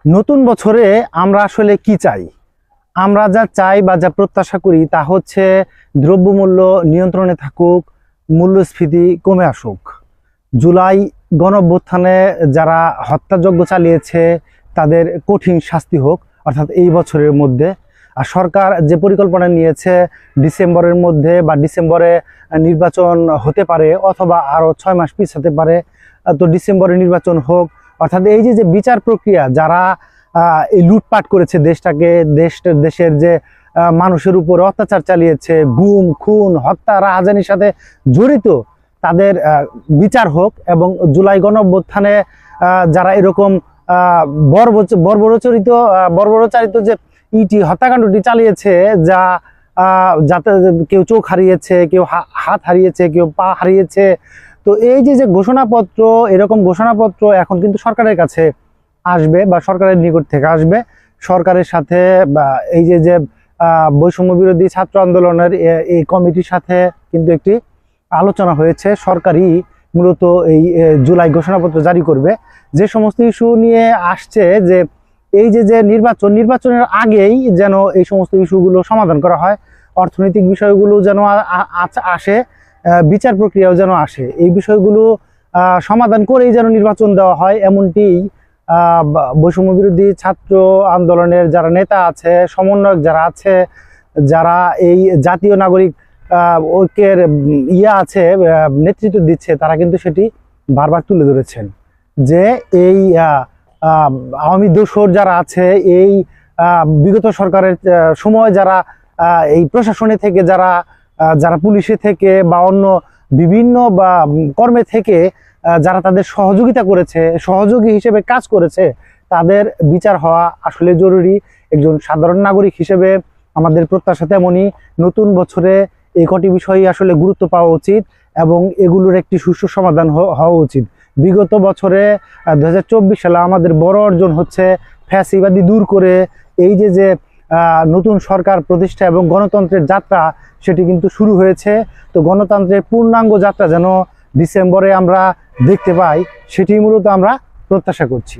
নতুন বছরে আমরা আসলে কি চাই? আমরা যা চাই বা যা প্রত্যাশা করি তা হচ্ছে দ্রব্যমূল্য নিয়ন্ত্রণে থাকুক, মূল্যস্ফীতি কমে আসুক। জুলাই গণঅভ্যুত্থানে যারা হত্যাযজ্ঞ চালিয়েছে তাদের কঠিন শাস্তি হোক, অর্থাৎ এই বছরের মধ্যে। আর সরকার যে পরিকল্পনা নিয়েছে ডিসেম্বরের মধ্যে বা ডিসেম্বরে নির্বাচন হতে পারে অথবা আরও 6 মাস পিছাতে পারে, তো ডিসেম্বরে নির্বাচন হোক। অর্থাৎ এই যে বিচার প্রক্রিয়া, যারা এই লুটপাট করেছে দেশটাকে, দেশের যে মানুষের উপর অত্যাচার চালিয়েছে, গুম খুন হত্যা রাহাজানির সাথে জড়িত, তাদের বিচার হোক। এবং জুলাই গণঅভ্যুত্থানে যারা এরকম বর্বরচারিত যে হত্যাকাণ্ডটি চালিয়েছে, যা যাতে কেউ চোখ হারিয়েছে, কেউ হাত হারিয়েছে, কেউ পা হারিয়েছে, তো এই যে ঘোষণাপত্র, এরকম ঘোষণাপত্র এখন কিন্তু সরকারের কাছে আসবে বা সরকারের নিকট থেকে আসবে। সরকারের সাথে বা এই যে বৈষম্য বিরোধী ছাত্র আন্দোলনের এই কমিটির সাথে কিন্তু একটি আলোচনা হয়েছে। সরকারই মূলত এই জুলাই ঘোষণাপত্র জারি করবে। যে সমস্ত ইস্যু নিয়ে আসছে, যে এই যে নির্বাচনের আগেই যেন এই সমস্ত ইস্যুগুলো সমাধান করা হয়, অর্থনৈতিক বিষয়গুলো যেন আসে, বিচার প্রক্রিয়াও যেন আসে, এই বিষয়গুলো সমাধান করেই যেন নির্বাচন দেওয়া হয়, এমনটি বৈষম্য বিরোধী ছাত্র আন্দোলনের যারা নেতা আছে, সমন্বয়ক যারা আছে, যারা এই জাতীয় নাগরিক ঐক্যের আছে নেতৃত্ব দিচ্ছে, তারা কিন্তু সেটি বারবার তুলে ধরেছেন যে এই আওয়ামী দোসর যারা আছে, এই বিগত সরকারের সময় যারা এই প্রশাসনে থেকে, যারা পুলিশে থেকে বা অন্য বিভিন্ন বা কর্মে থেকে যারা তাদের সহযোগিতা করেছে, সহযোগী হিসেবে কাজ করেছে, তাদের বিচার হওয়া আসলে জরুরি। একজন সাধারণ নাগরিক হিসেবে আমাদের প্রত্যাশা তেমনই। নতুন বছরে এই কটি বিষয়ই আসলে গুরুত্ব পাওয়া উচিত এবং এগুলোর একটি সুষ্ঠু সমাধান হওয়া উচিত। বিগত বছরে 2024 সালে আমাদের বড় অর্জন হচ্ছে ফ্যাসিবাদী দূর করে এই যে নতুন সরকার প্রতিষ্ঠা এবং গণতন্ত্রের যাত্রা, সেটি কিন্তু শুরু হয়েছে। তো গণতন্ত্রের পূর্ণাঙ্গ যাত্রা যেন ডিসেম্বরে আমরা দেখতে পাই, সেটি মূলত আমরা প্রত্যাশা করছি।